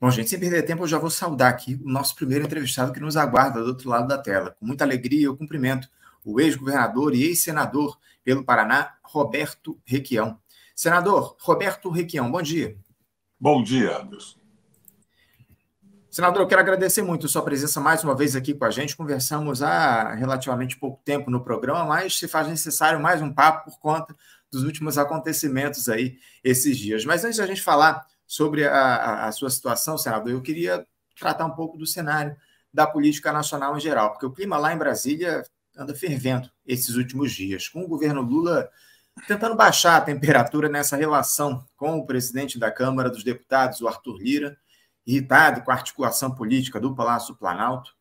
Bom, gente, sem perder tempo, eu já vou saudar aqui o nosso primeiro entrevistado que nos aguarda do outro lado da tela. Com muita alegria, eu cumprimento o ex-governador e ex-senador pelo Paraná, Roberto Requião. Senador Roberto Requião, bom dia. Bom dia, Anderson. Senador, eu quero agradecer muito a sua presença mais uma vez aqui com a gente. Conversamos há relativamente pouco tempo no programa, mas se faz necessário mais um papo por conta dos últimos acontecimentos aí esses dias. Mas antes de a gente falar sobre a sua situação, senador, eu queria tratar um pouco do cenário da política nacional em geral, porque o clima lá em Brasília anda fervendo esses últimos dias, com o governo Lula tentando baixar a temperatura nessa relação com o presidente da Câmara dos Deputados, o Arthur Lira, irritado com a articulação política do Palácio Planalto.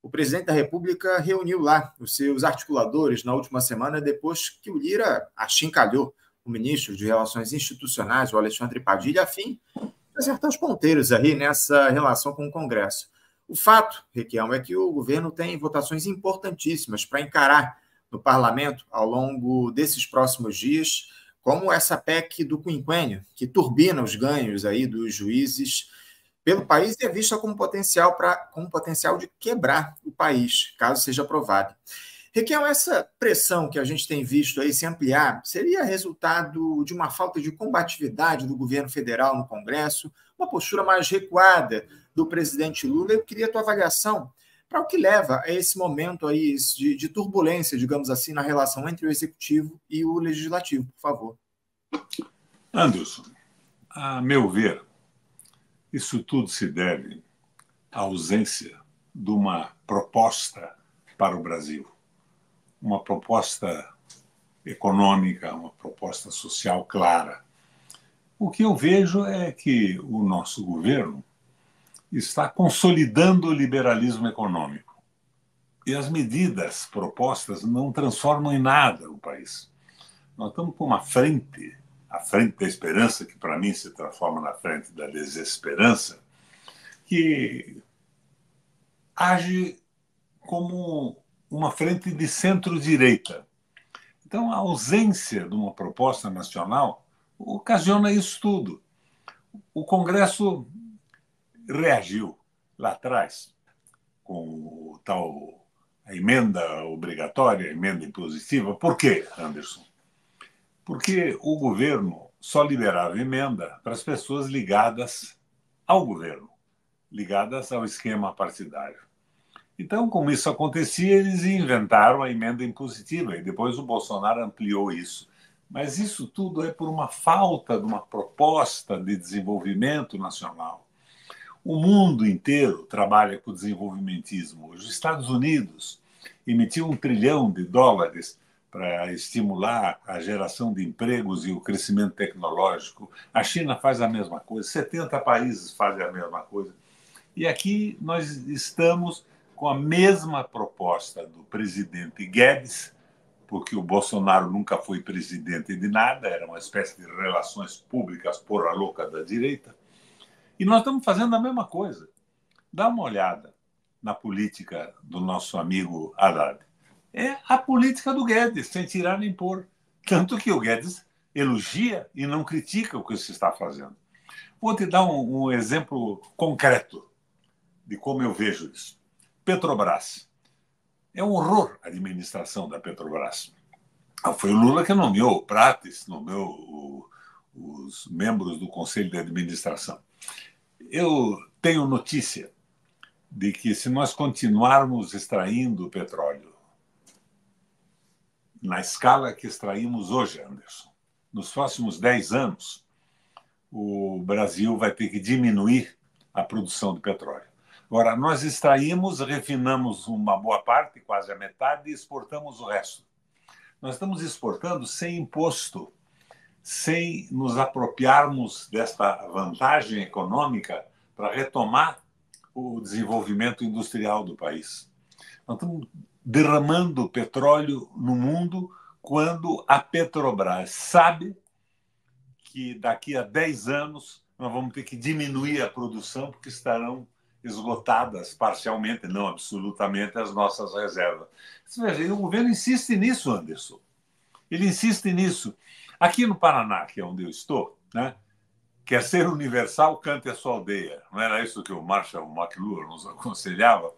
O presidente da República reuniu lá os seus articuladores na última semana, depois que o Lira achincalhou o ministro de Relações Institucionais, o Alexandre Padilha, a fim de acertar os ponteiros aí nessa relação com o Congresso. O fato, Requião, é que o governo tem votações importantíssimas para encarar no parlamento ao longo desses próximos dias, como essa PEC do quinquênio, que turbina os ganhos aí dos juízes pelo país e é vista como potencial de quebrar o país, caso seja aprovado. Requião, essa pressão que a gente tem visto aí se ampliar seria resultado de uma falta de combatividade do governo federal no Congresso, uma postura mais recuada do presidente Lula? Eu queria a tua avaliação para o que leva a esse momento aí de turbulência, digamos assim, na relação entre o Executivo e o Legislativo, por favor. Anderson, a meu ver, isso tudo se deve à ausência de uma proposta para o Brasil. Uma proposta econômica, uma proposta social clara. O que eu vejo é que o nosso governo está consolidando o liberalismo econômico. E as medidas propostas não transformam em nada o país. Nós estamos com uma frente, a frente da esperança, que para mim se transforma na frente da desesperança, que age como uma frente de centro-direita. Então, a ausência de uma proposta nacional ocasiona isso tudo. O Congresso reagiu lá atrás com a emenda obrigatória, a emenda impositiva. Por quê, Anderson? Porque o governo só liberava emenda para as pessoas ligadas ao governo, ligadas ao esquema partidário. Então, como isso acontecia, eles inventaram a emenda impositiva e depois o Bolsonaro ampliou isso. Mas isso tudo é por uma falta de uma proposta de desenvolvimento nacional. O mundo inteiro trabalha com o desenvolvimentismo. Os Estados Unidos emitiu $1 trilhão para estimular a geração de empregos e o crescimento tecnológico. A China faz a mesma coisa, 70 países fazem a mesma coisa. E aqui nós estamos com a mesma proposta do presidente Guedes, porque o Bolsonaro nunca foi presidente de nada, era uma espécie de relações públicas por a louca da direita. E nós estamos fazendo a mesma coisa. Dá uma olhada na política do nosso amigo Haddad. É a política do Guedes, sem tirar nem pôr. Tanto que o Guedes elogia e não critica o que se está fazendo. Vou te dar um exemplo concreto de como eu vejo isso. Petrobras. É um horror a administração da Petrobras. Foi o Lula que nomeou o Prates, nomeou os membros do Conselho de Administração. Eu tenho notícia de que, se nós continuarmos extraindo petróleo na escala que extraímos hoje, Anderson, nos próximos 10 anos, o Brasil vai ter que diminuir a produção de petróleo. Agora, nós extraímos, refinamos uma boa parte, quase a metade, e exportamos o resto. Nós estamos exportando sem imposto, sem nos apropriarmos desta vantagem econômica para retomar o desenvolvimento industrial do país. Nós estamos derramando petróleo no mundo quando a Petrobras sabe que daqui a 10 anos nós vamos ter que diminuir a produção porque estarão esgotadas parcialmente, não absolutamente, as nossas reservas. Você veja, o governo insiste nisso, Anderson. Ele insiste nisso. Aqui no Paraná, que é onde eu estou, né, quer ser universal, cante a sua aldeia. Não era isso que o Marshall McLuhan nos aconselhava?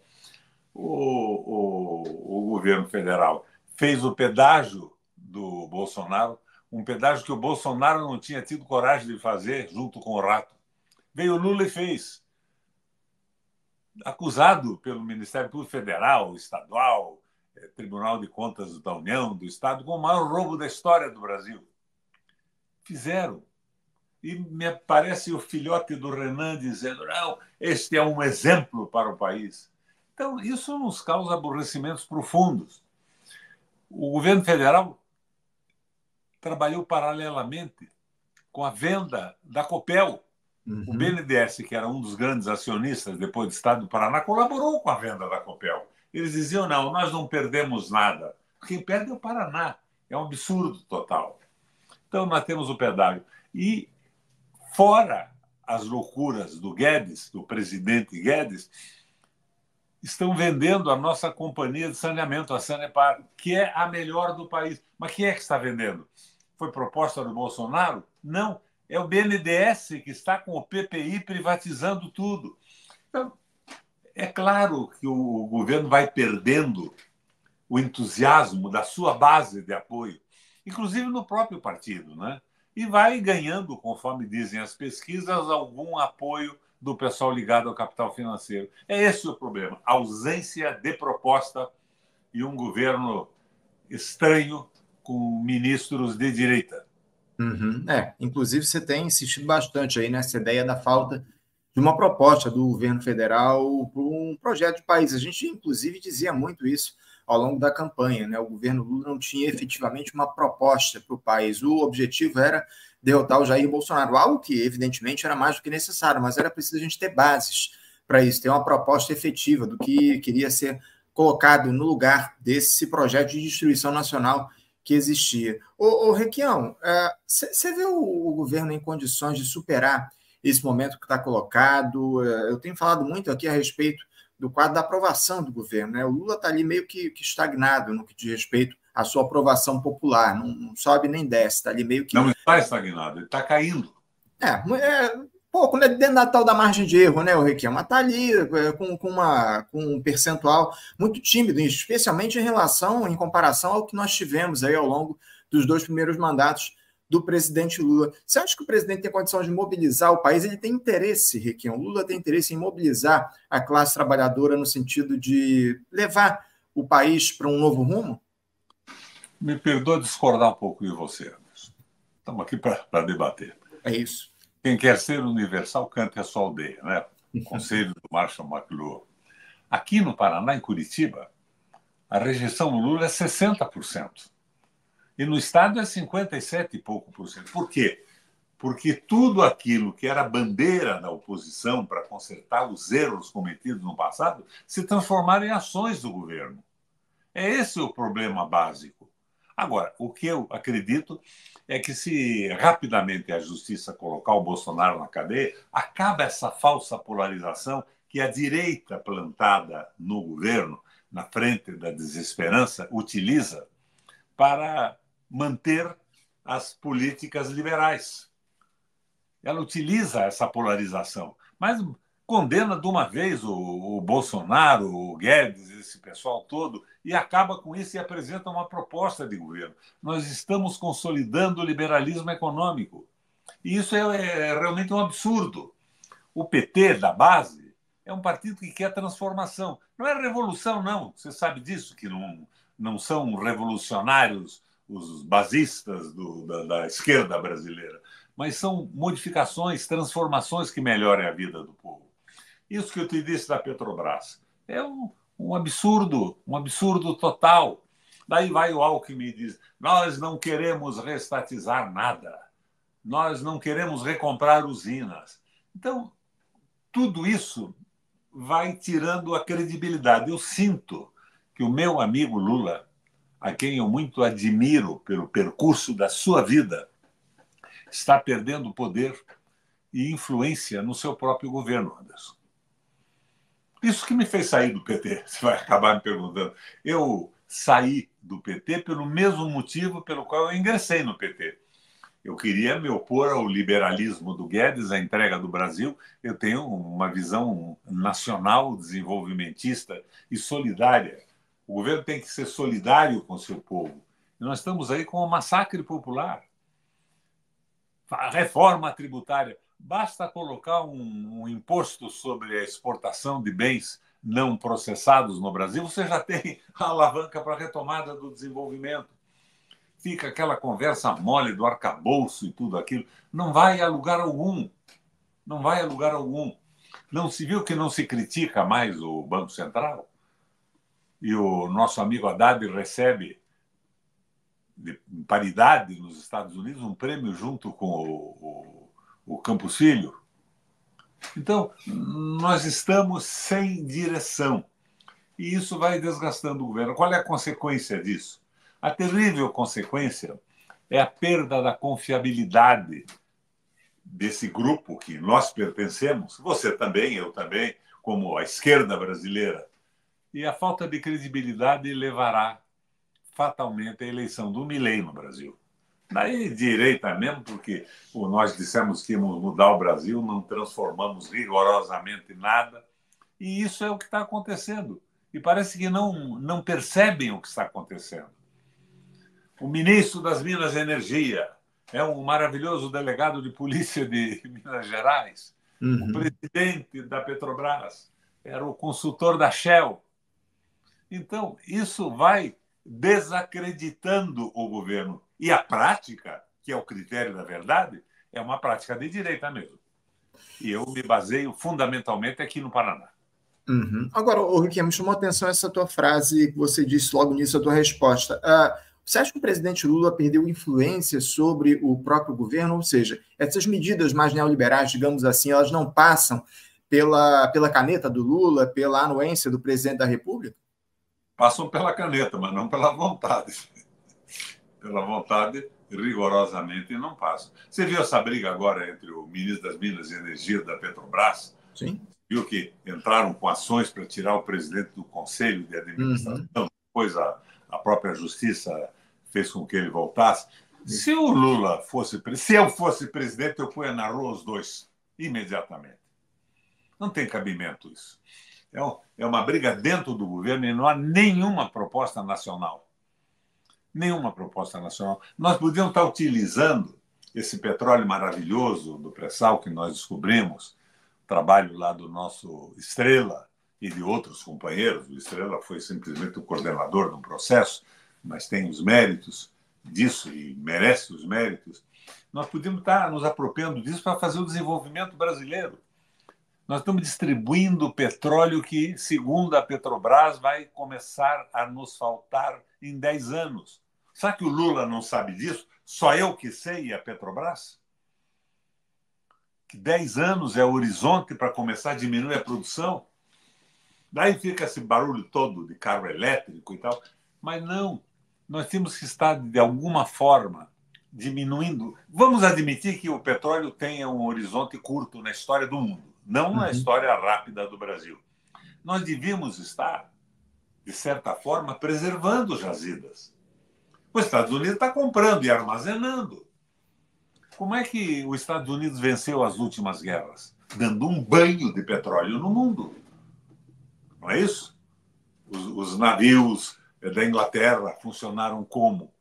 O governo federal fez o pedágio do Bolsonaro, um pedágio que o Bolsonaro não tinha tido coragem de fazer junto com o Rato. Veio o Lula e fez. Acusado pelo Ministério Público Federal, Estadual, Tribunal de Contas da União, do Estado, com o maior roubo da história do Brasil. Fizeram. E me parece o filhote do Renan dizendo: não, este é um exemplo para o país. Então, isso nos causa aborrecimentos profundos. O governo federal trabalhou paralelamente com a venda da Copel. O BNDES, que era um dos grandes acionistas depois do Estado do Paraná, colaborou com a venda da Copel. Eles diziam: não, nós não perdemos nada. Quem perde é o Paraná. É um absurdo total. Então, nós temos o pedágio. E, fora as loucuras do Guedes, do presidente Guedes, estão vendendo a nossa companhia de saneamento, a Sanepar, que é a melhor do país. Mas quem é que está vendendo? Foi proposta do Bolsonaro? Não. É o BNDES que está com o PPI privatizando tudo. Então, é claro que o governo vai perdendo o entusiasmo da sua base de apoio, inclusive no próprio partido, né? E vai ganhando, conforme dizem as pesquisas, algum apoio do pessoal ligado ao capital financeiro. É esse o problema, a ausência de proposta e um governo estranho com ministros de direita. Inclusive você tem insistido bastante aí nessa ideia da falta de uma proposta do governo federal para um projeto de país. A gente, inclusive, dizia muito isso ao longo da campanha, né? O governo Lula não tinha efetivamente uma proposta para o país. O objetivo era derrotar o Jair Bolsonaro, algo que, evidentemente, era mais do que necessário, mas era preciso a gente ter bases para isso, ter uma proposta efetiva do que queria ser colocado no lugar desse projeto de destruição nacional que existia. Requião, você vê o governo em condições de superar esse momento que está colocado? Eu tenho falado muito aqui a respeito do quadro da aprovação do governo, né? O Lula está ali meio que estagnado no que diz respeito à sua aprovação popular, não sobe nem desce, está ali meio que... Não está estagnado, ele está caindo. Pouco, né? Dentro da tal da margem de erro, né, o Requião? Mas está ali com um percentual muito tímido, especialmente em comparação ao que nós tivemos aí ao longo dos 2 primeiros mandatos do presidente Lula. Você acha que o presidente tem condição de mobilizar o país? Ele tem interesse, Requião, o Lula tem interesse em mobilizar a classe trabalhadora no sentido de levar o país para um novo rumo? Me perdoa discordar um pouco de você, Anderson. Estamos aqui para debater. É isso. Quem quer ser universal, cante a sua aldeia, né? O conselho do Marshall McLuhan. Aqui no Paraná, em Curitiba, a rejeição do Lula é 60%. E no Estado é 57 e pouco por cento. Por quê? Porque tudo aquilo que era bandeira da oposição para consertar os erros cometidos no passado se transformaram em ações do governo. É esse o problema básico. Agora, o que eu acredito é que se rapidamente a justiça colocar o Bolsonaro na cadeia, acaba essa falsa polarização que a direita plantada no governo, na frente da desesperança, utiliza para manter as políticas liberais. Ela utiliza essa polarização, mas condena de uma vez o Bolsonaro, o Guedes, esse pessoal todo, e acaba com isso e apresenta uma proposta de governo. Nós estamos consolidando o liberalismo econômico. E isso é realmente um absurdo. O PT, da base, é um partido que quer transformação. Não é revolução, não. Você sabe disso, que não são revolucionários os basistas da esquerda brasileira, mas são modificações, transformações que melhorem a vida do povo. Isso que eu te disse da Petrobras é um absurdo total. Daí vai o Alckmin e diz: nós não queremos reestatizar nada, nós não queremos recomprar usinas. Então, tudo isso vai tirando a credibilidade. Eu sinto que o meu amigo Lula, a quem eu muito admiro pelo percurso da sua vida, está perdendo poder e influência no seu próprio governo, Anderson. Isso que me fez sair do PT, você vai acabar me perguntando. Eu saí do PT pelo mesmo motivo pelo qual eu ingressei no PT. Eu queria me opor ao liberalismo do Guedes, à entrega do Brasil. Eu tenho uma visão nacional, desenvolvimentista e solidária. O governo tem que ser solidário com o seu povo. E nós estamos aí com um massacre popular. A reforma tributária. Basta colocar um imposto sobre a exportação de bens não processados no Brasil, você já tem a alavanca para a retomada do desenvolvimento. Fica aquela conversa mole do arcabouço e tudo aquilo. Não vai a lugar algum. Não vai a lugar algum. Não se viu que não se critica mais o Banco Central? E o nosso amigo Haddad recebe, de paridade nos Estados Unidos, um prêmio junto com o Campos Filho. Então, nós estamos sem direção. E isso vai desgastando o governo. Qual é a consequência disso? A terrível consequência é a perda da confiabilidade desse grupo que nós pertencemos, você também, eu também, como a esquerda brasileira. E a falta de credibilidade levará fatalmente à eleição do Milei no Brasil. Daí direita mesmo, porque nós dissemos que íamos mudar o Brasil, não transformamos rigorosamente nada. E isso é o que está acontecendo. E parece que não percebem o que está acontecendo. O ministro das Minas e Energia é um maravilhoso delegado de polícia de Minas Gerais. O presidente da Petrobras era o consultor da Shell. Então, isso vai desacreditando o governo. E a prática, que é o critério da verdade, é uma prática de direita mesmo. E eu me baseio fundamentalmente aqui no Paraná. Agora, Riquelme, me chamou a atenção essa tua frase que você disse logo nisso, a tua resposta. Você acha que o presidente Lula perdeu influência sobre o próprio governo? Ou seja, essas medidas mais neoliberais, digamos assim, elas não passam pela caneta do Lula, pela anuência do presidente da República? Passam pela caneta, mas não pela vontade. Pela vontade, rigorosamente, não passam. Você viu essa briga agora entre o ministro das Minas e Energia da Petrobras? Sim. Viu que entraram com ações para tirar o presidente do Conselho de Administração, depois a própria Justiça fez com que ele voltasse. Se o Lula fosse, se eu fosse presidente, eu punha na rua os dois, imediatamente. Não tem cabimento isso. É uma briga dentro do governo e não há nenhuma proposta nacional. Nenhuma proposta nacional. Nós podíamos estar utilizando esse petróleo maravilhoso do pré-sal que nós descobrimos, trabalho lá do nosso Estrela e de outros companheiros. O Estrela foi simplesmente o coordenador do processo, mas tem os méritos disso e merece os méritos. Nós podíamos estar nos apropriando disso para fazer o desenvolvimento brasileiro. Nós estamos distribuindo petróleo que, segundo a Petrobras, vai começar a nos faltar em 10 anos. Será que o Lula não sabe disso? Só eu que sei e a Petrobras? Que 10 anos é o horizonte para começar a diminuir a produção? Daí fica esse barulho todo de carro elétrico e tal. Mas não, nós temos que estar, de alguma forma, diminuindo. Vamos admitir que o petróleo tenha um horizonte curto na história do mundo, não na história rápida do Brasil. Nós devíamos estar, de certa forma, preservando jazidas. Os Estados Unidos está comprando e armazenando. Como é que os Estados Unidos venceu as últimas guerras? Dando um banho de petróleo no mundo. Não é isso? Os navios da Inglaterra funcionaram como?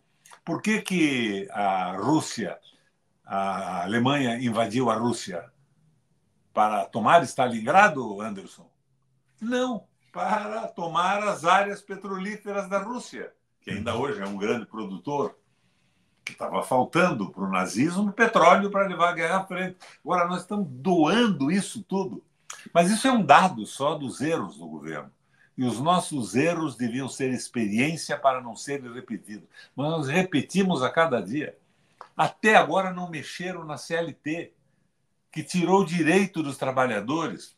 Por que a Rússia, a Alemanha invadiu a Rússia? Para tomar Stalingrado, Anderson? Não, para tomar as áreas petrolíferas da Rússia, que ainda hoje é um grande produtor, que estava faltando para o nazismo petróleo para levar a guerra à frente. Agora, nós estamos doando isso tudo. Mas isso é um dado só dos erros do governo. E os nossos erros deviam ser experiência para não serem repetidos. Mas nós repetimos a cada dia. Até agora não mexeram na CLT, que tirou o direito dos trabalhadores.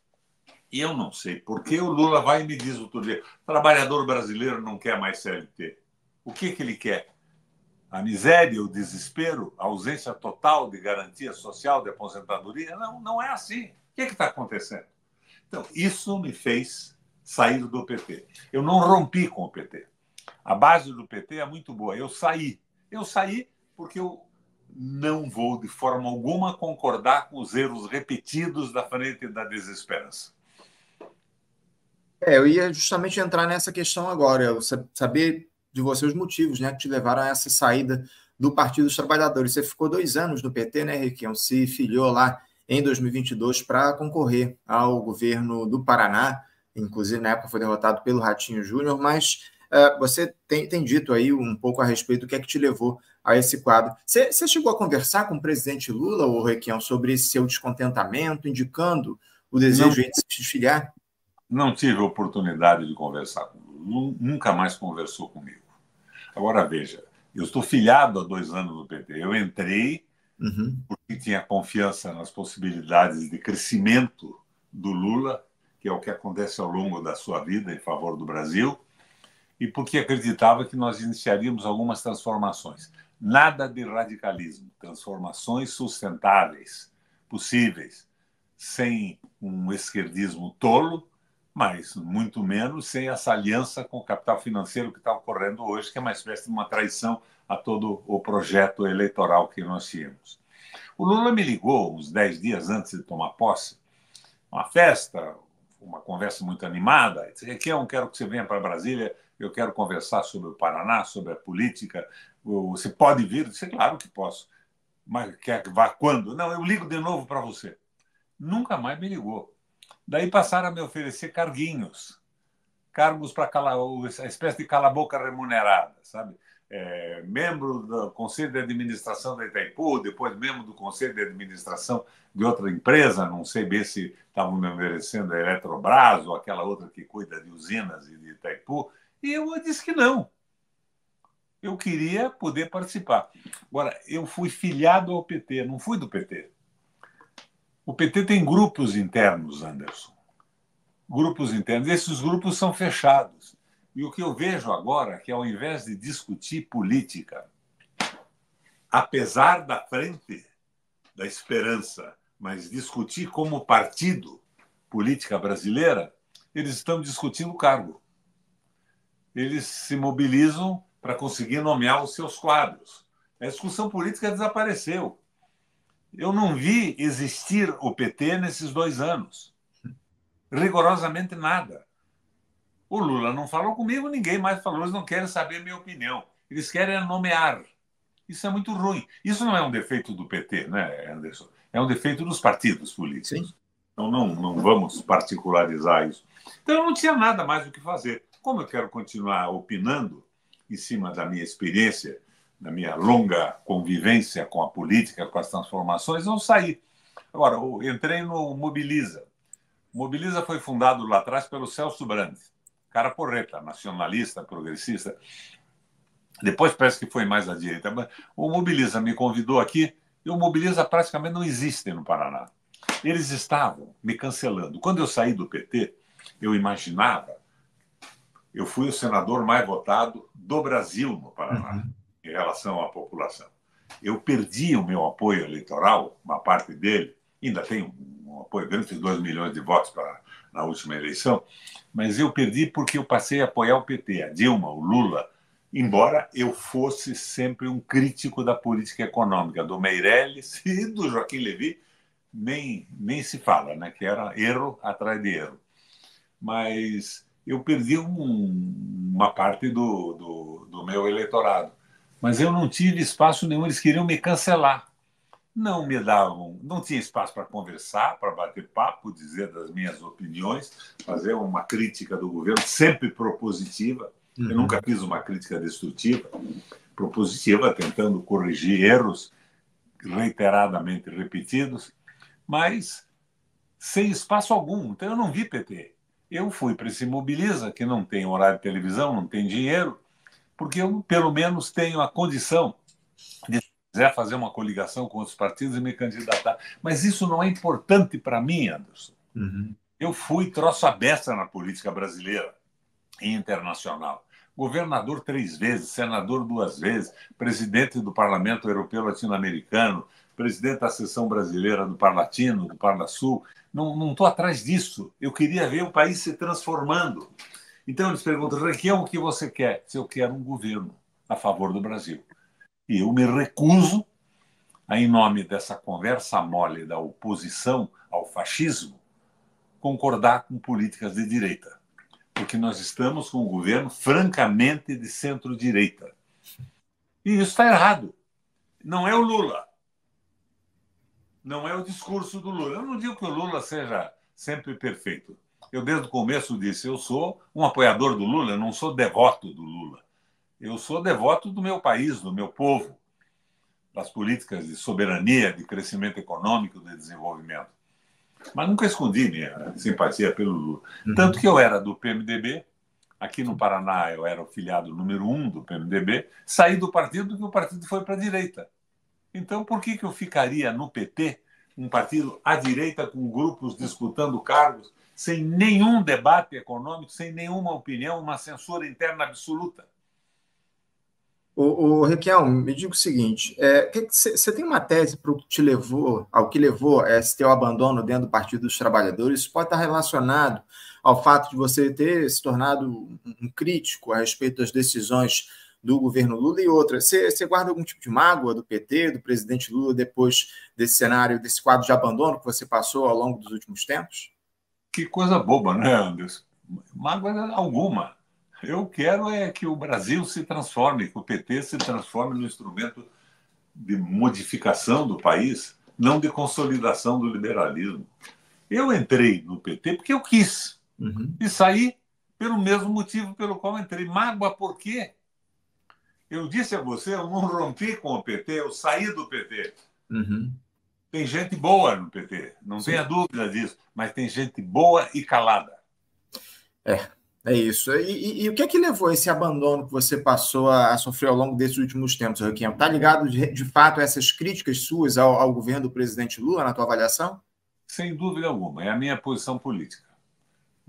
E eu não sei por que o Lula vai e me diz outro dia: o trabalhador brasileiro não quer mais CLT. O que ele quer? A miséria, o desespero, a ausência total de garantia social, de aposentadoria? Não, não é assim. O que está acontecendo? Então, isso me fez sair do PT. Eu não rompi com o PT. A base do PT é muito boa. Eu saí. Eu saí porque não vou, de forma alguma, concordar com os erros repetidos da frente da desesperança. Eu ia justamente entrar nessa questão agora, saber de você os motivos, né, que te levaram a essa saída do Partido dos Trabalhadores. Você ficou 2 anos no PT, né, Requião? Se filiou lá em 2022 para concorrer ao governo do Paraná, inclusive na época foi derrotado pelo Ratinho Júnior, mas você tem dito aí um pouco a respeito do que é que te levou a esse quadro. Você chegou a conversar com o presidente Lula, ou Requião, sobre esse seu descontentamento, indicando o Não, desejo aí de se filiar? não tive oportunidade de conversar com o Lula, nunca mais conversou comigo. Agora, veja, eu estou filiado há 2 anos no PT. Eu entrei porque tinha confiança nas possibilidades de crescimento do Lula, que é o que acontece ao longo da sua vida em favor do Brasil, e porque acreditava que nós iniciaríamos algumas transformações. Nada de radicalismo, transformações sustentáveis, possíveis, sem um esquerdismo tolo, mas muito menos sem essa aliança com o capital financeiro que está ocorrendo hoje, que é uma espécie de uma traição a todo o projeto eleitoral que nós tínhamos. O Lula me ligou uns 10 dias antes de tomar posse, uma festa, uma conversa muito animada. Disse: Requião, quero que você venha para Brasília, eu quero conversar sobre o Paraná, sobre a política. Você pode vir? Eu disse: claro que posso. Mas quer que vá quando? Não, eu ligo de novo para você. Nunca mais me ligou. Daí passaram a me oferecer carguinhos, cargos para a espécie de cala-boca remunerada, sabe? Membro do Conselho de Administração da Itaipu, depois membro do Conselho de Administração de outra empresa, não sei bem se estavam me oferecendo a Eletrobras ou aquela outra que cuida de usinas e de Itaipu, e eu disse que não. Eu queria poder participar. Agora, eu fui filiado ao PT, não fui do PT. O PT tem grupos internos, Anderson. Grupos internos. Esses grupos são fechados. E o que eu vejo agora é que, ao invés de discutir política, apesar da frente da esperança, mas discutir como partido política brasileira, eles estão discutindo o cargo. Eles se mobilizam para conseguir nomear os seus quadros. A discussão política desapareceu. Eu não vi existir o PT nesses 2 anos. Rigorosamente nada. O Lula não falou comigo, ninguém mais falou. Eles não querem saber a minha opinião. Eles querem nomear. Isso é muito ruim. Isso não é um defeito do PT, né, Anderson? É um defeito dos partidos políticos. Sim. Então não vamos particularizar isso. Então eu não tinha nada mais o que fazer. Como eu quero continuar opinando em cima da minha experiência, da minha longa convivência com a política, com as transformações, eu saí. Agora, eu entrei no Mobiliza. O Mobiliza foi fundado lá atrás pelo Celso Brandt, cara porreta, nacionalista, progressista. Depois parece que foi mais à direita. O Mobiliza me convidou aqui e o Mobiliza praticamente não existe no Paraná. Eles estavam me cancelando. Quando eu saí do PT, eu imaginava, eu fui o senador mais votado do Brasil no Paraná, em relação à população. Eu perdi o meu apoio eleitoral, uma parte dele, ainda tenho um apoio grande, fiz 2 milhões de votos na última eleição, mas eu perdi porque eu passei a apoiar o PT, a Dilma, o Lula, embora eu fosse sempre um crítico da política econômica, do Meirelles e do Joaquim Levy, nem se fala, né? Que era erro atrás de erro. Mas eu perdi uma parte do meu eleitorado. Mas eu não tive espaço nenhum, eles queriam me cancelar. Não me davam, não tinha espaço para conversar, para bater papo, dizer das minhas opiniões, fazer uma crítica do governo, sempre propositiva. Eu nunca fiz uma crítica destrutiva, propositiva, tentando corrigir erros reiteradamente repetidos, mas sem espaço algum. Então eu não vi PT. Eu fui para esse Mobiliza, que não tem horário de televisão, não tem dinheiro, porque eu, pelo menos, tenho a condição de, se quiser, fazer uma coligação com outros partidos e me candidatar. Mas isso não é importante para mim, Anderson. Eu fui troço à beça na política brasileira e internacional. Governador 3 vezes, senador 2 vezes, presidente do Parlamento Europeu Latino-Americano, presidente da seção brasileira do Parlatino, do Parlasul. Não estou atrás disso. Eu queria ver o país se transformando. Então eles perguntam: Requião, o que você quer? Se eu quero um governo a favor do Brasil. E eu me recuso a, em nome dessa conversa mole da oposição ao fascismo, concordar com políticas de direita. Porque nós estamos com um governo francamente de centro-direita. E isso está errado. Não é o Lula. Não é o discurso do Lula. Eu não digo que o Lula seja sempre perfeito. Eu, desde o começo, disse, eu sou um apoiador do Lula, eu não sou devoto do Lula. Eu sou devoto do meu país, do meu povo, das políticas de soberania, de crescimento econômico, de desenvolvimento. Mas nunca escondi minha simpatia pelo Lula. Tanto que eu era do PMDB, aqui no Paraná eu era o filiado número 1 do PMDB, saí do partido porque o partido foi para a direita. Então, por que eu ficaria no PT, um partido à direita, com grupos disputando cargos, sem nenhum debate econômico, sem nenhuma opinião, uma censura interna absoluta? Requião, me diga o seguinte: você tem uma tese para o que te levou, ao que levou a esse teu abandono dentro do Partido dos Trabalhadores? Isso pode estar relacionado ao fato de você ter se tornado um crítico a respeito das decisões do governo Lula e outras. Você guarda algum tipo de mágoa do PT, do presidente Lula, depois desse cenário, desse quadro de abandono que você passou ao longo dos últimos tempos? Que coisa boba, né, Anderson? Mágoa alguma. Eu quero é que o Brasil se transforme, que o PT se transforme no instrumento de modificação do país, não de consolidação do liberalismo. Eu entrei no PT porque eu quis. E saí pelo mesmo motivo pelo qual entrei. Mágoa por quê? Eu disse a você, eu não rompi com o PT, eu saí do PT. Tem gente boa no PT, não tenha dúvida disso, mas tem gente boa e calada. É isso. E o que é que levou esse abandono que você passou a sofrer ao longo desses últimos tempos, Requião? Está ligado, de fato, a essas críticas suas ao governo do presidente Lula, na tua avaliação? Sem dúvida alguma, é a minha posição política.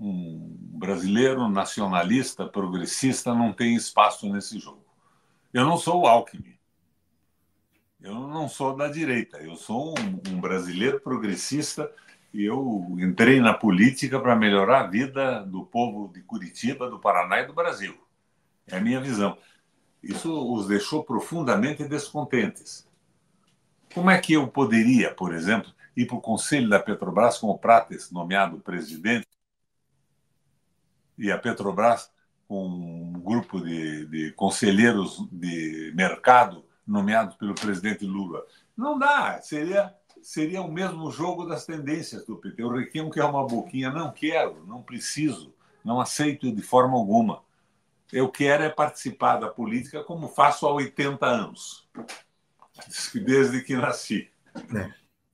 Um brasileiro nacionalista, progressista, não tem espaço nesse jogo. Eu não sou o Alckmin. Eu não sou da direita. Eu sou um brasileiro progressista e eu entrei na política para melhorar a vida do povo de Curitiba, do Paraná e do Brasil. É a minha visão. Isso os deixou profundamente descontentes. Como é que eu poderia, por exemplo, ir para o Conselho da Petrobras com o Prates nomeado presidente e a Petrobras com um grupo de conselheiros de mercado nomeados pelo presidente Lula? Não dá, seria o mesmo jogo das tendências do PT. O Requião quer uma boquinha, não quero, não preciso, não aceito de forma alguma. Eu quero é participar da política como faço há 80 anos, desde que nasci.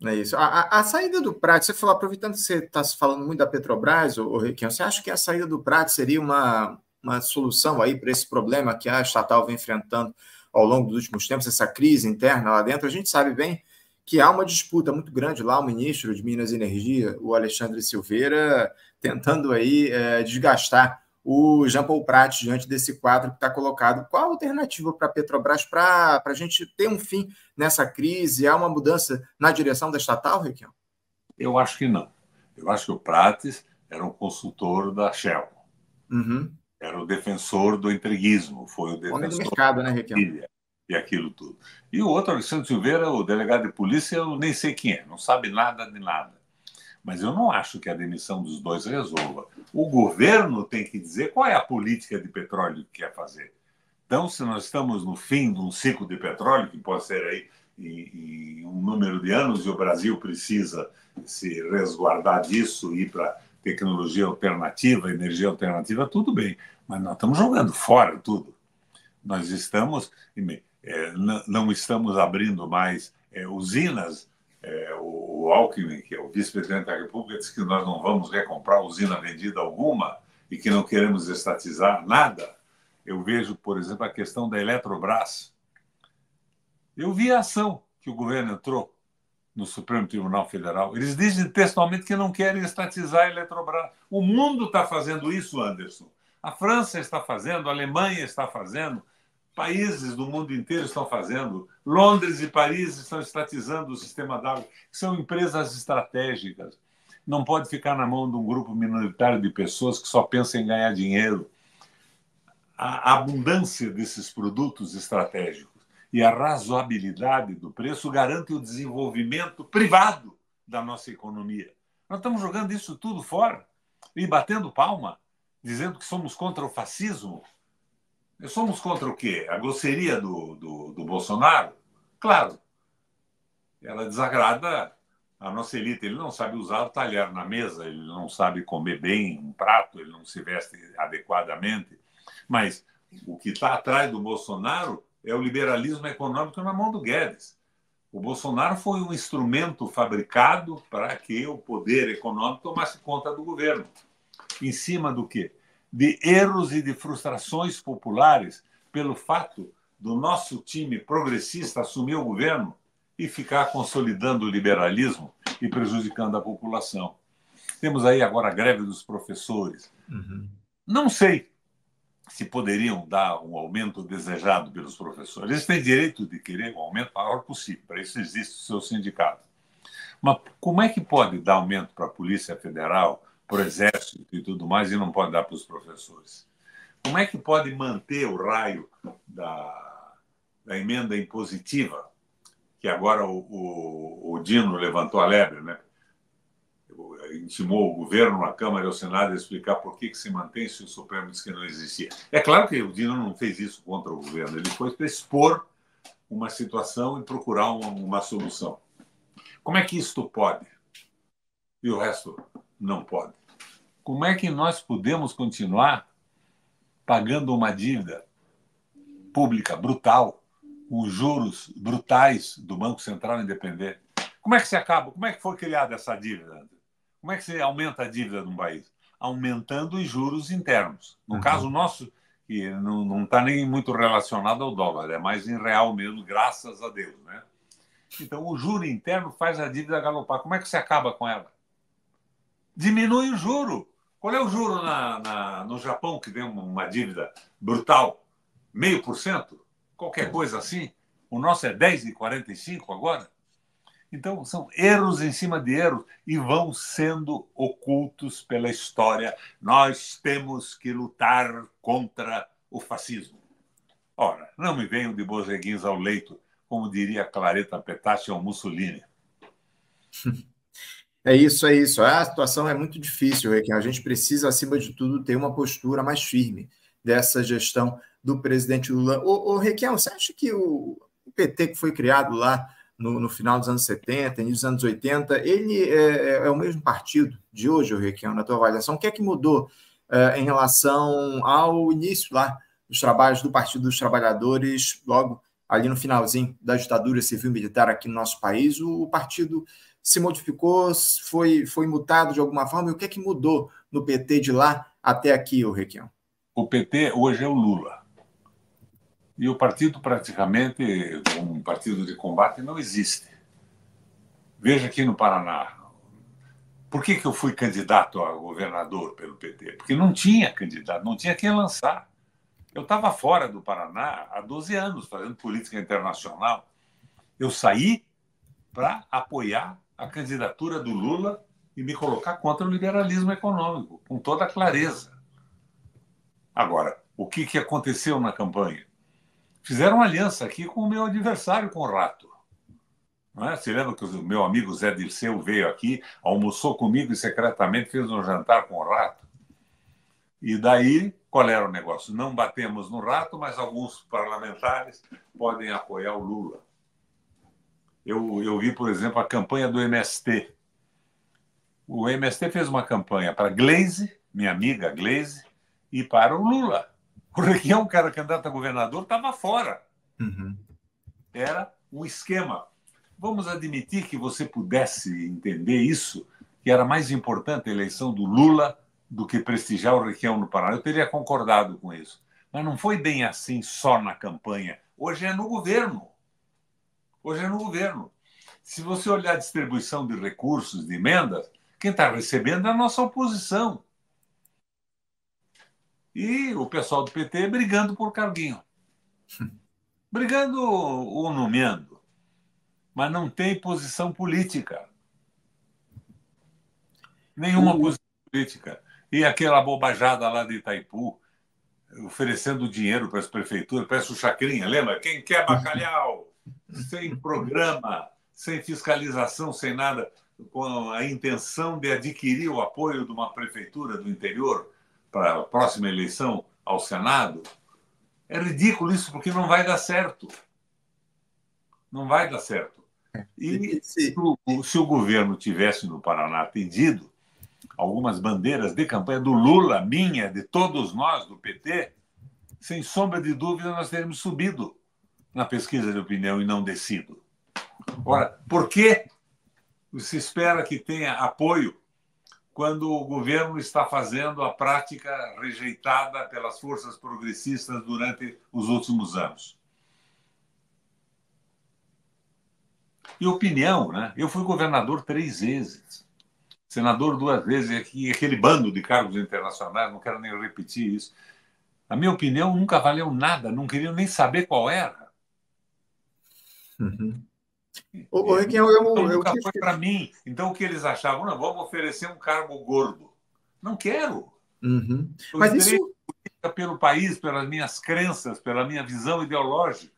É isso. A saída do Prates, você falou, aproveitando que você está falando muito da Petrobras, Requião, você acha que a saída do Prates seria uma solução aí para esse problema que a estatal vem enfrentando ao longo dos últimos tempos, essa crise interna lá dentro? A gente sabe bem que há uma disputa muito grande lá, o ministro de Minas e Energia, o Alexandre Silveira, tentando aí desgastar o Jean Paul Prats diante desse quadro que está colocado. Qual a alternativa para a Petrobras para a gente ter um fim nessa crise? Há uma mudança na direção da estatal, Requião? Eu acho que não. Eu acho que o Prates era um consultor da Shell. Era o defensor do entreguismo, foi o defensor homem do mercado, né, Requião? E aquilo tudo. E o outro, Alexandre Silveira, o delegado de polícia, eu nem sei quem é, não sabe nada de nada. Mas eu não acho que a demissão dos dois resolva. O governo tem que dizer qual é a política de petróleo que quer fazer. Então, se nós estamos no fim de um ciclo de petróleo, que pode ser aí em um número de anos, e o Brasil precisa se resguardar disso, ir para tecnologia alternativa, energia alternativa, tudo bem. Mas nós estamos jogando fora tudo. Nós estamos, não estamos abrindo mais usinas. O Alckmin, que é o vice-presidente da República, disse que nós não vamos recomprar usina vendida alguma e que não queremos estatizar nada. Eu vejo, por exemplo, a questão da Eletrobras. Eu vi a ação que o governo entrou no Supremo Tribunal Federal. Eles dizem textualmente que não querem estatizar a Eletrobras. O mundo está fazendo isso, Anderson. A França está fazendo, a Alemanha está fazendo, países do mundo inteiro estão fazendo. Londres e Paris estão estatizando o sistema d'água. São empresas estratégicas. Não pode ficar na mão de um grupo minoritário de pessoas que só pensam em ganhar dinheiro. A abundância desses produtos estratégicos. e a razoabilidade do preço garante o desenvolvimento privado da nossa economia. Nós estamos jogando isso tudo fora e batendo palma, dizendo que somos contra o fascismo. Somos contra o quê? A grosseria do Bolsonaro? Claro, ela desagrada a nossa elite. Ele não sabe usar o talher na mesa, ele não sabe comer bem um prato, ele não se veste adequadamente. Mas o que está atrás do Bolsonaro é o liberalismo econômico na mão do Guedes. O Bolsonaro foi um instrumento fabricado para que o poder econômico tomasse conta do governo. Em cima do quê? De erros e de frustrações populares pelo fato do nosso time progressista assumir o governo e ficar consolidando o liberalismo e prejudicando a população. Temos aí agora a greve dos professores. Uhum. Não sei se poderiam dar um aumento desejado pelos professores. Eles têm direito de querer um aumento maior possível, para isso existe o seu sindicato. Mas como é que pode dar aumento para a Polícia Federal, para o Exército e tudo mais, e não pode dar para os professores? Como é que pode manter o raio da emenda impositiva, que agora o Dino levantou a lebre, né? Intimou o governo, a Câmara e o Senado a explicar por que se mantém se o Supremo disse que não existia. É claro que o Dino não fez isso contra o governo, ele foi para expor uma situação e procurar uma solução. Como é que isto pode? E o resto não pode. Como é que nós podemos continuar pagando uma dívida pública brutal, com juros brutais do Banco Central Independente? Como é que se acaba? Como é que foi criada essa dívida? Como é que se aumenta a dívida de um país? Aumentando os juros internos. No caso nosso, que não está nem muito relacionado ao dólar, é mais em real mesmo, graças a Deus, né? Então, o juro interno faz a dívida galopar. Como é que se acaba com ela? Diminui o juro. Qual é o juro no Japão, que tem uma dívida brutal? 0,5%? Qualquer coisa assim. O nosso é 10,45 agora. Então, são erros em cima de erros e vão sendo ocultos pela história. Nós temos que lutar contra o fascismo. Ora, não me venham de bozeguins ao leito, como diria Claretta Petacci ao Mussolini. É isso, é isso. A situação é muito difícil, Requião. A gente precisa, acima de tudo, ter uma postura mais firme dessa gestão do presidente Lula. Requião, você acha que o PT que foi criado lá no final dos anos 70, início dos anos 80, ele é o mesmo partido de hoje, Requião, na tua avaliação? O que é que mudou em relação ao início lá dos trabalhos do Partido dos Trabalhadores, logo ali no finalzinho da ditadura civil-militar aqui no nosso país? O partido se modificou, foi mutado de alguma forma? E o que é que mudou no PT de lá até aqui, Requião? O PT hoje é o Lula. E o partido, praticamente, um partido de combate, não existe. Veja aqui no Paraná. Por que eu fui candidato a governador pelo PT? Porque não tinha candidato, não tinha quem lançar. Eu estava fora do Paraná há 12 anos, fazendo política internacional. Eu saí para apoiar a candidatura do Lula e me colocar contra o liberalismo econômico, com toda clareza. Agora, o que aconteceu na campanha? Fizeram aliança aqui com o meu adversário, com o Rato. Não é? Você lembra que o meu amigo Zé Dirceu veio aqui, almoçou comigo e secretamente fez um jantar com o Rato? E daí, qual era o negócio? Não batemos no Rato, mas alguns parlamentares podem apoiar o Lula. Eu vi, por exemplo, a campanha do MST. O MST fez uma campanha para Gleisi, minha amiga Gleisi, e para o Lula. O Requião, que era candidato a governador, estava fora. Era um esquema. Vamos admitir que você pudesse entender isso, que era mais importante a eleição do Lula do que prestigiar o Requião no Paraná. Eu teria concordado com isso. Mas não foi bem assim só na campanha. Hoje é no governo. Hoje é no governo. Se você olhar a distribuição de recursos, de emendas, quem está recebendo é a nossa oposição. E o pessoal do PT brigando por carguinho. Brigando ou nomeando. Mas não tem posição política. Nenhuma posição política. E aquela bobajada lá de Itaipu, oferecendo dinheiro para as prefeituras, parece o Chacrinha, lembra? Quem quer bacalhau? Sem programa, sem fiscalização, sem nada, com a intenção de adquirir o apoio de uma prefeitura do interior para a próxima eleição ao Senado. É ridículo isso, porque não vai dar certo. Não vai dar certo. E se o governo tivesse no Paraná atendido algumas bandeiras de campanha do Lula, minha, de todos nós do PT, sem sombra de dúvida nós teríamos subido na pesquisa de opinião e não descido. Ora, por que se espera que tenha apoio quando o governo está fazendo a prática rejeitada pelas forças progressistas durante os últimos anos? E opinião, né? Eu fui governador 3 vezes, senador 2 vezes, e aquele bando de cargos internacionais, não quero nem repetir isso. A minha opinião nunca valeu nada, não queriam nem saber qual era. Uhum. Então, nunca foi para mim. Então, o que eles achavam? Não, vamos oferecer um cargo gordo. Não quero. Uhum. Eu Mas entrei isso... pelo país, pelas minhas crenças, pela minha visão ideológica.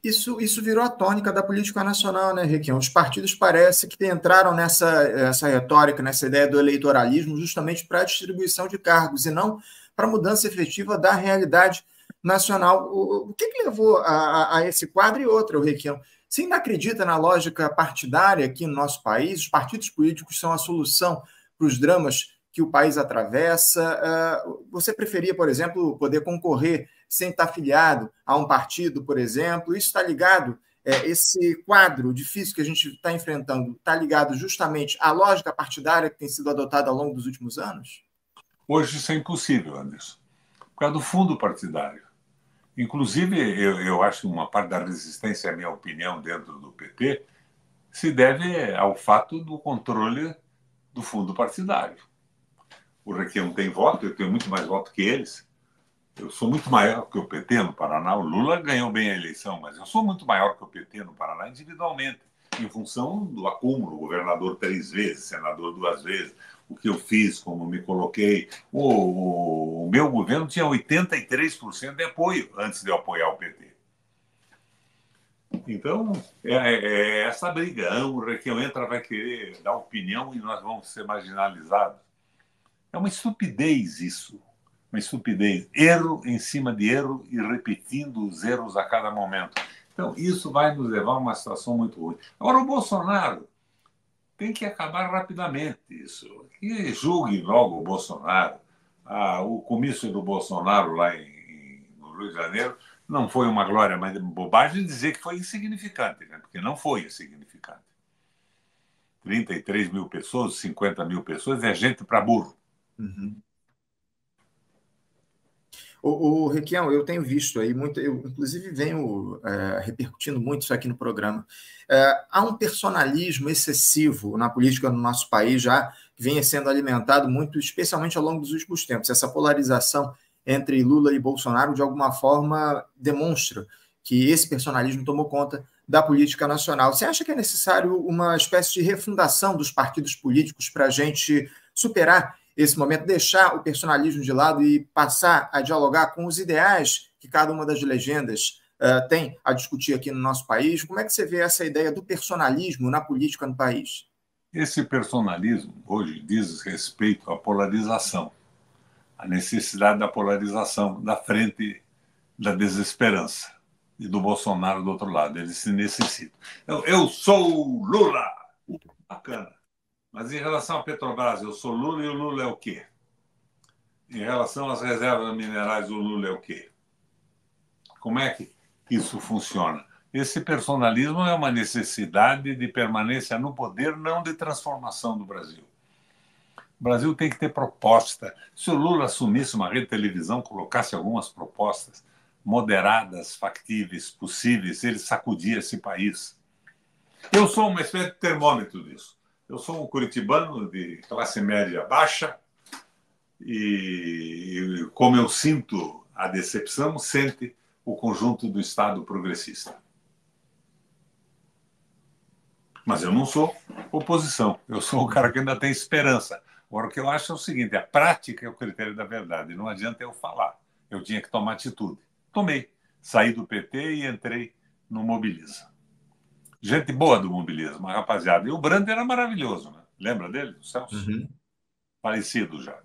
Isso virou a tônica da política nacional, né, Requião? Os partidos parece que entraram nessa retórica, nessa ideia do eleitoralismo, justamente para a distribuição de cargos e não para a mudança efetiva da realidade nacional. O que levou a esse quadro e outro, Requião? Você ainda acredita na lógica partidária aqui no nosso país? Os partidos políticos são a solução para os dramas que o país atravessa? Você preferia, por exemplo, poder concorrer sem estar filiado a um partido, por exemplo? Isso está ligado, esse quadro difícil que a gente está enfrentando, está ligado justamente à lógica partidária que tem sido adotada ao longo dos últimos anos? Hoje isso é impossível, Anderson, por causa do fundo partidário. Inclusive, eu acho que uma parte da resistência, à minha opinião, dentro do PT, se deve ao fato do controle do fundo partidário. O Requião tem voto, eu tenho muito mais voto que eles. Eu sou muito maior que o PT no Paraná. O Lula ganhou bem a eleição, mas eu sou muito maior que o PT no Paraná individualmente, em função do acúmulo, governador 3 vezes, senador 2 vezes, o que eu fiz, como me coloquei. O meu governo tinha 83% de apoio antes de eu apoiar o PT. Então, é essa briga. O Requião entra, vai querer dar opinião e nós vamos ser marginalizados. É uma estupidez isso. Uma estupidez. Erro em cima de erro e repetindo os erros a cada momento. Então, isso vai nos levar a uma situação muito ruim. Agora, o Bolsonaro tem que acabar rapidamente isso. Que julgue logo o Bolsonaro. O comício do Bolsonaro lá no Rio de Janeiro não foi uma glória, mas é bobagem dizer que foi insignificante, né? Porque não foi insignificante. 33 mil pessoas, 50 mil pessoas, é gente para burro. Uhum. O Requião, eu tenho visto aí muito, eu inclusive venho repercutindo muito isso aqui no programa. Há um personalismo excessivo na política no nosso país já que vem sendo alimentado muito, especialmente ao longo dos últimos tempos. Essa polarização entre Lula e Bolsonaro, de alguma forma, demonstra que esse personalismo tomou conta da política nacional. Você acha que é necessário uma espécie de refundação dos partidos políticos para a gente superar esse momento, deixar o personalismo de lado e passar a dialogar com os ideais que cada uma das legendas tem a discutir aqui no nosso país? Como é que você vê essa ideia do personalismo na política no país? Esse personalismo, hoje, diz respeito à polarização, à necessidade da polarização da frente da desesperança e do Bolsonaro do outro lado. Eles se necessitam. Eu sou Lula! Bacana. Mas em relação à Petrobras, eu sou Lula e o Lula é o quê? Em relação às reservas minerais, o Lula é o quê? Como é que isso funciona? Esse personalismo é uma necessidade de permanência no poder, não de transformação do Brasil. O Brasil tem que ter proposta. Se o Lula assumisse uma rede de televisão, colocasse algumas propostas moderadas, factíveis, possíveis, ele sacudia esse país. Eu sou uma espécie de termômetro disso. Eu sou um curitibano de classe média baixa e como eu sinto a decepção, sente o conjunto do Estado progressista. Mas eu não sou oposição, eu sou o cara que ainda tem esperança. Agora, o que eu acho é o seguinte, a prática é o critério da verdade, não adianta eu falar. Eu tinha que tomar atitude. Tomei. Saí do PT e entrei no Mobiliza. Gente boa do Mobiliza, uma rapaziada. E o Brando era maravilhoso, né? Lembra dele, o Celso? Uhum. Falecido já.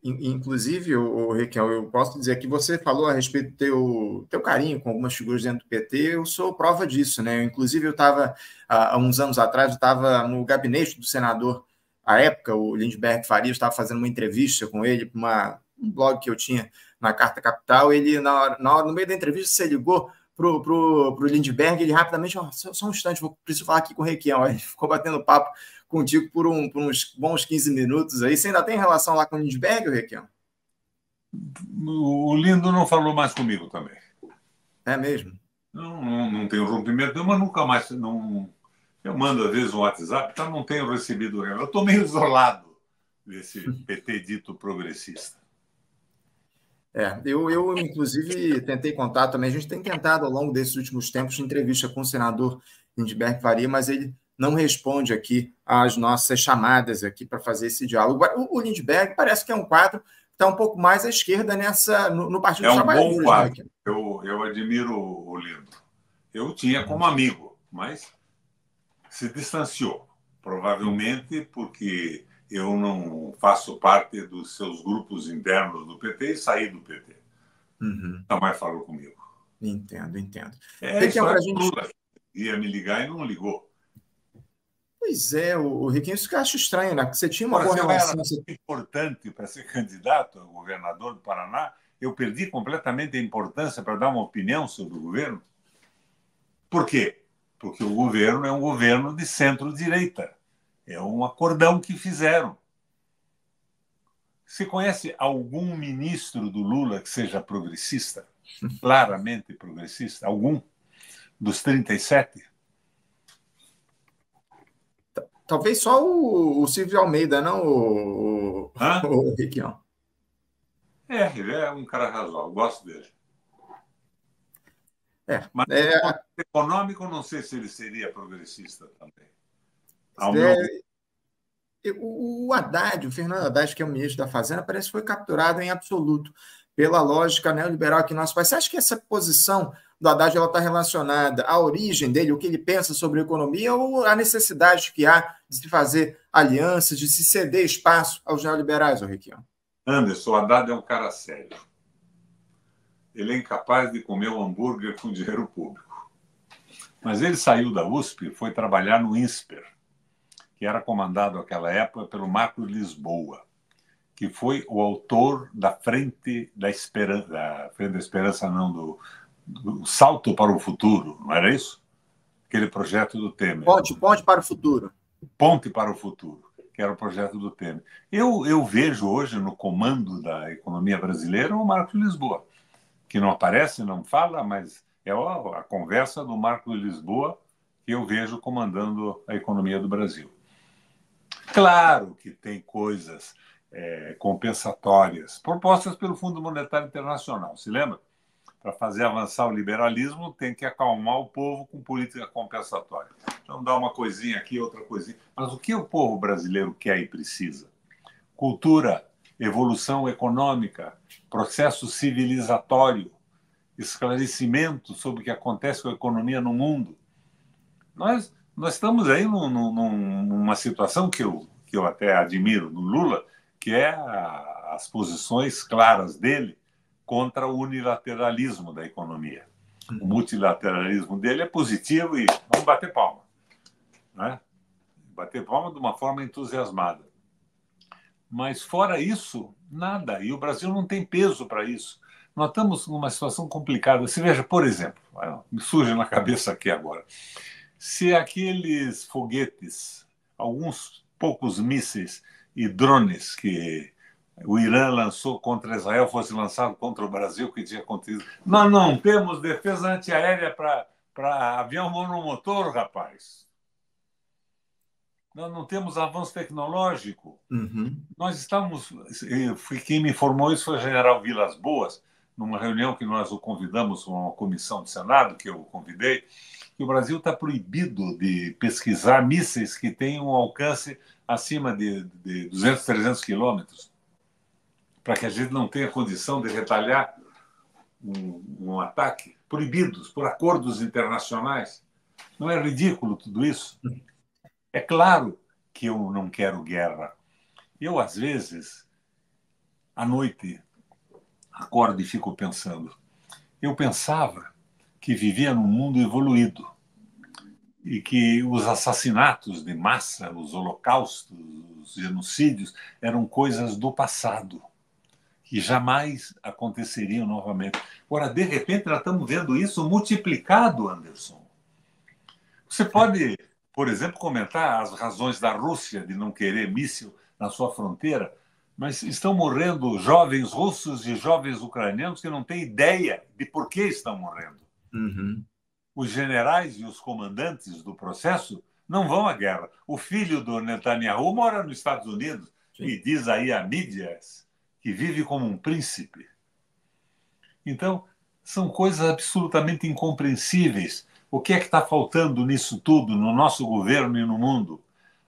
Inclusive, Raquel, eu posso dizer que você falou a respeito do teu carinho com algumas figuras dentro do PT, eu sou prova disso, né? Inclusive, eu estava, há uns anos atrás, eu estava no gabinete do senador, à época, o Lindbergh Farias, estava fazendo uma entrevista com ele para um blog que eu tinha na Carta Capital, ele, no meio da entrevista, você ligou pro Lindbergh, ele rapidamente, só um instante, preciso falar aqui com o Requião. Aí ele ficou batendo papo contigo por uns bons 15 minutos aí. Você ainda tem relação lá com o Lindbergh, Requião? O Lindo não falou mais comigo também. É mesmo? Não tenho rompimento, mas nunca mais. Não, eu mando, às vezes, um WhatsApp, então não tenho recebido. Eu estou meio isolado desse PT dito progressista. Eu, inclusive, tentei contato também. A gente tem tentado, ao longo desses últimos tempos, entrevista com o senador Lindbergh Faria, mas ele não responde aqui às nossas chamadas aqui para fazer esse diálogo. O Lindbergh parece que é um quadro que está um pouco mais à esquerda no Partido dos Trabalhadores. É um bom quadro. Né? Eu admiro o Lindo. Eu tinha como amigo, mas se distanciou. Provavelmente porque eu não faço parte dos seus grupos internos do PT e saí do PT. Nunca mais falou comigo. Entendo. Isso é Lula. Ia me ligar e não ligou. Pois é, o Riquinho, isso que eu acho estranho, né? Porque você tinha uma boa relação. Era importante para ser candidato a governador do Paraná. Eu perdi completamente a importância para dar uma opinião sobre o governo. Por quê? Porque o governo é um governo de centro-direita. É um acordão que fizeram. Você conhece algum ministro do Lula que seja progressista? Claramente progressista? Algum? Dos 37? Talvez só o Silvio Almeida, não o Riquião. Ele é um cara razoável, gosto dele. Mas econômico, não sei se ele seria progressista também. O Haddad, o Fernando Haddad, que é o ministro da Fazenda, parece que foi capturado em absoluto pela lógica neoliberal aqui no nosso país. Você acha que essa posição do Haddad está relacionada à origem dele, o que ele pensa sobre a economia, ou à necessidade que há de se fazer alianças, de se ceder espaço aos neoliberais, Riquião? Anderson, o Haddad é um cara sério. Ele é incapaz de comer um hambúrguer com dinheiro público. Mas ele saiu da USP e foi trabalhar no INSPER, que era comandado naquela época pelo Marco Lisboa, que foi o autor da Frente da Esperança, não, do Salto para o Futuro, não era isso? Aquele projeto do Temer. Ponte para o Futuro. Ponte para o Futuro, que era o projeto do Temer. Eu vejo hoje no comando da economia brasileira o Marco Lisboa, que não aparece, não fala, mas é a conversa do Marco Lisboa que eu vejo comandando a economia do Brasil. Claro que tem coisas compensatórias, propostas pelo Fundo Monetário Internacional. Se lembra? Para fazer avançar o liberalismo, tem que acalmar o povo com política compensatória. Então, dá uma coisinha aqui, outra coisinha. Mas o que o povo brasileiro quer e precisa? Cultura, evolução econômica, processo civilizatório, esclarecimento sobre o que acontece com a economia no mundo. Nós estamos aí numa situação que eu até admiro no Lula, que é as posições claras dele contra o unilateralismo da economia. O multilateralismo dele é positivo e vamos bater palma. Né? Bater palma de uma forma entusiasmada. Mas, fora isso, nada. E o Brasil não tem peso para isso. Nós estamos numa situação complicada. Você veja, por exemplo, me surge na cabeça aqui agora, se aqueles foguetes, alguns poucos mísseis e drones que o Irã lançou contra Israel fosse lançado contra o Brasil, que tinha acontecido. Nós não temos defesa antiaérea para avião monomotor, rapaz. Nós não temos avanço tecnológico. Nós estamos... Quem me informou isso foi o general Vilas Boas, numa reunião que nós o convidamos, uma comissão do Senado, que eu convidei, que o Brasil está proibido de pesquisar mísseis que tenham um alcance acima de 200, 300 quilômetros. para que a gente não tenha condição de retalhar um ataque, proibidos por acordos internacionais. Não é ridículo tudo isso? É claro que eu não quero guerra. Eu, às vezes, à noite, acordo e fico pensando. Eu pensava que vivia num mundo evoluído e que os assassinatos de massa, os holocaustos, os genocídios eram coisas do passado, que jamais aconteceriam novamente. Agora, de repente, nós estamos vendo isso multiplicado, Anderson. Você pode, por exemplo, comentar as razões da Rússia de não querer míssil na sua fronteira, mas estão morrendo jovens russos e jovens ucranianos que não têm ideia de por que estão morrendo. Uhum. Os generais e os comandantes do processo não vão à guerra. O filho do Netanyahu mora nos Estados Unidos e diz aí a mídia que vive como um príncipe. Então, são coisas absolutamente incompreensíveis. O que é que está faltando nisso tudo, no nosso governo e no mundo?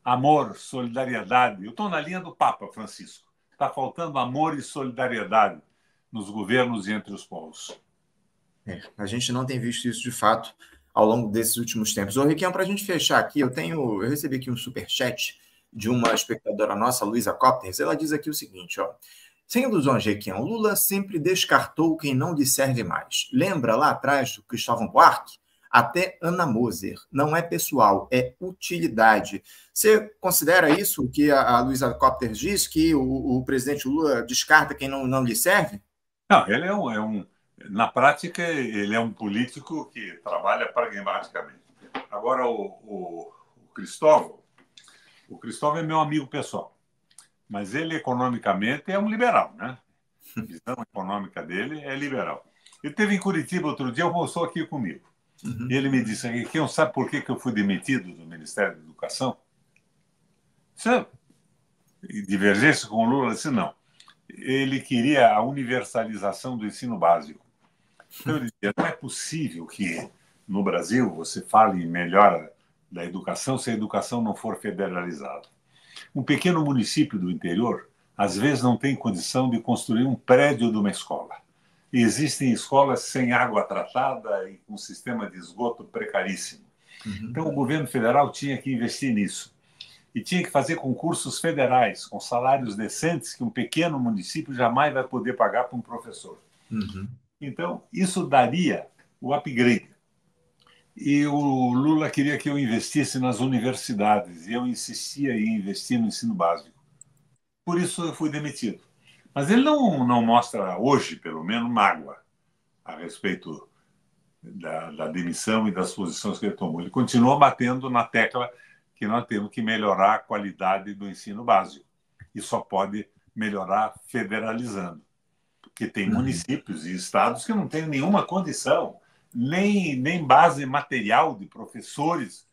Amor, solidariedade. Eu estou na linha do Papa Francisco. Está faltando amor e solidariedade nos governos e entre os povos. A gente não tem visto isso de fato ao longo desses últimos tempos. Ô, Riquelme, para a gente fechar aqui, eu recebi aqui um superchat de uma espectadora nossa, Luísa Copters. Ela diz aqui o seguinte, ó. Sem ilusões, Requião, Lula sempre descartou quem não lhe serve mais. Lembra lá atrás do Cristóvão Buarque? Até Ana Moser. Não é pessoal, é utilidade. Você considera isso que a Luísa Copters diz, que o presidente Lula descarta quem não lhe serve? Não, ele na prática, ele é um político que trabalha pragmaticamente. Agora, o Cristóvão é meu amigo pessoal, mas ele economicamente é um liberal, né? A visão econômica dele é liberal. Ele esteve em Curitiba outro dia, almoçou aqui comigo. Uhum. E ele me disse, Riquelme, sabe por que eu fui demitido do Ministério da Educação? Sabe? Divergência com o Lula? Eu disse, não. Ele queria a universalização do ensino básico. Então ele dizia, não é possível que no Brasil você fale em melhora da educação se a educação não for federalizada. Um pequeno município do interior, às vezes, não tem condição de construir um prédio de uma escola. E existem escolas sem água tratada e com um sistema de esgoto precaríssimo. Uhum. Então, o governo federal tinha que investir nisso. E tinha que fazer concursos federais, com salários decentes que um pequeno município jamais vai poder pagar para um professor. Uhum. Então, isso daria o upgrade. E o Lula queria que eu investisse nas universidades, e eu insistia em investir no ensino básico. Por isso eu fui demitido. Mas ele não mostra hoje, pelo menos, mágoa a respeito da demissão e das posições que ele tomou. Ele continua batendo na tecla que nós temos que melhorar a qualidade do ensino básico. E só pode melhorar federalizando. Porque tem municípios e estados que não têm nenhuma condição, nem base material de professores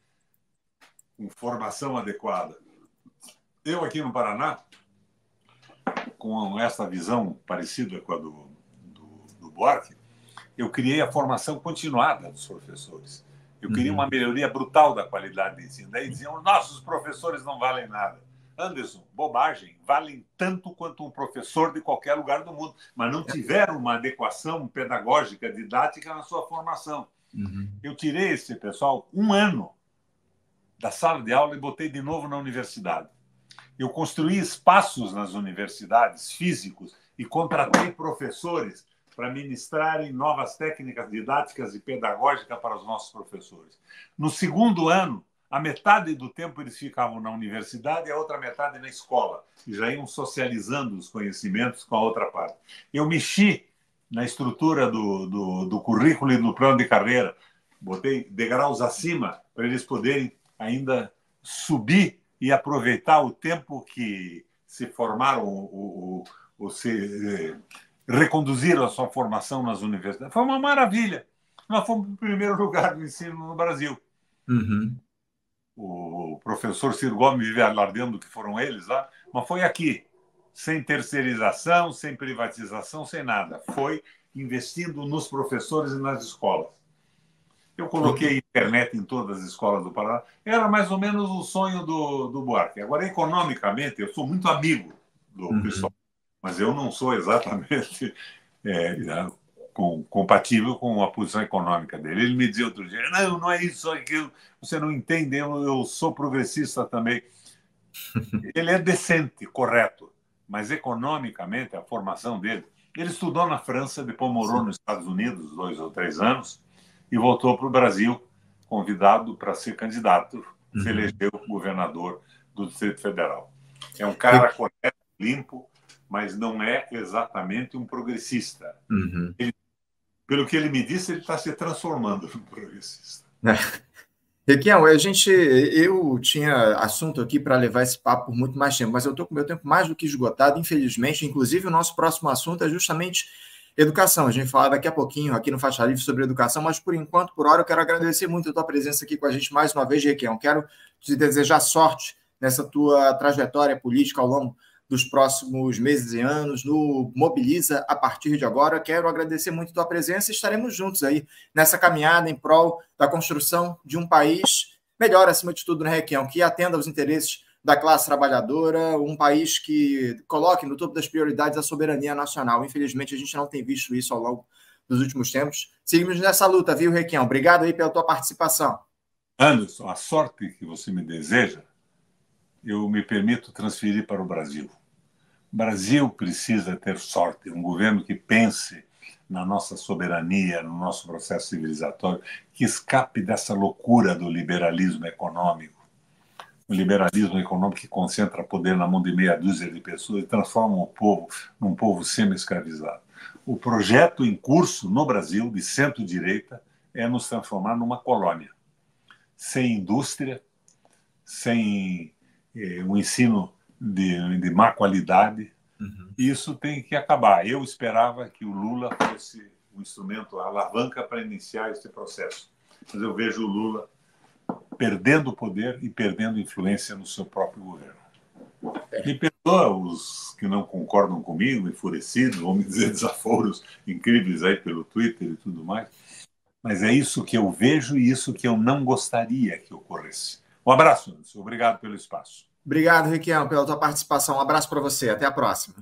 com formação adequada. Eu, aqui no Paraná, com essa visão parecida com a do Buarque, eu criei a formação continuada dos professores. Eu queria uma melhoria brutal da qualidade de ensino. Daí diziam, nossos professores não valem nada. Anderson, bobagem, valem tanto quanto um professor de qualquer lugar do mundo, mas não tiveram uma adequação pedagógica, didática na sua formação. Eu tirei esse pessoal 1 ano da sala de aula e botei de novo na universidade. Eu construí espaços nas universidades, físicos, e contratei professores para ministrarem novas técnicas didáticas e pedagógicas para os nossos professores. No 2º ano, a metade do tempo eles ficavam na universidade e a outra metade na escola, e já iam socializando os conhecimentos com a outra parte. Eu mexi na estrutura do currículo e do plano de carreira, botei degraus acima para eles poderem ainda subir e aproveitar o tempo que se formaram ou se reconduziram a sua formação nas universidades. Foi uma maravilha. Nós fomos o primeiro lugar do ensino no Brasil. O professor Ciro Gomes vive alardeando que foram eles lá, mas foi aqui, sem terceirização, sem privatização, sem nada. Foi investindo nos professores e nas escolas. Eu coloquei internet em todas as escolas do Paraná. Era mais ou menos o sonho do Buarque. Agora, economicamente, eu sou muito amigo do Cristóvão. mas eu não sou exatamente compatível com a posição econômica dele. Ele me dizia outro dia, não, não é isso, aquilo, você não entende, eu sou progressista também. Ele é decente, correto, mas economicamente, a formação dele... Ele estudou na França, depois morou nos Estados Unidos 2 ou 3 anos e voltou para o Brasil, convidado para ser candidato, se elegeu governador do Distrito Federal. É um cara correto, limpo, mas não é exatamente um progressista. Pelo que ele me disse, ele está se transformando num progressista. Requião, eu tinha assunto aqui para levar esse papo por muito mais tempo, mas eu estou com o meu tempo mais do que esgotado, infelizmente. Inclusive, o nosso próximo assunto é justamente educação. A gente vai falar daqui a pouquinho aqui no Faixa Livre sobre educação, mas por enquanto, por hora, eu quero agradecer muito a tua presença aqui com a gente mais uma vez, Requião. Quero te desejar sorte nessa tua trajetória política ao longo dos próximos meses e anos, no Mobiliza a partir de agora. Quero agradecer muito a tua presença e estaremos juntos aí nessa caminhada em prol da construção de um país melhor, acima de tudo, né, Requião, que atenda aos interesses da classe trabalhadora, um país que coloque no topo das prioridades a soberania nacional. Infelizmente, a gente não tem visto isso ao longo dos últimos tempos. Seguimos nessa luta, viu, Requião? Obrigado aí pela tua participação. Anderson, a sorte que você me deseja, eu me permito transferir para o Brasil. O Brasil precisa ter sorte, um governo que pense na nossa soberania, no nosso processo civilizatório, que escape dessa loucura do liberalismo econômico. O liberalismo econômico que concentra poder na mão de meia dúzia de pessoas e transforma o povo num povo semi-escravizado. O projeto em curso no Brasil, de centro-direita, é nos transformar numa colônia, sem indústria, sem um ensino de má qualidade. Isso tem que acabar. Eu esperava que o Lula fosse um instrumento, a alavanca para iniciar esse processo. Mas eu vejo o Lula perdendo poder e perdendo influência no seu próprio governo. Me perdoa os que não concordam comigo, enfurecidos, vão me dizer desaforos incríveis aí pelo Twitter e tudo mais, mas é isso que eu vejo e isso que eu não gostaria que ocorresse. Um abraço, Anderson. Obrigado pelo espaço. Obrigado, Requião, pela tua participação. Um abraço para você. Até a próxima.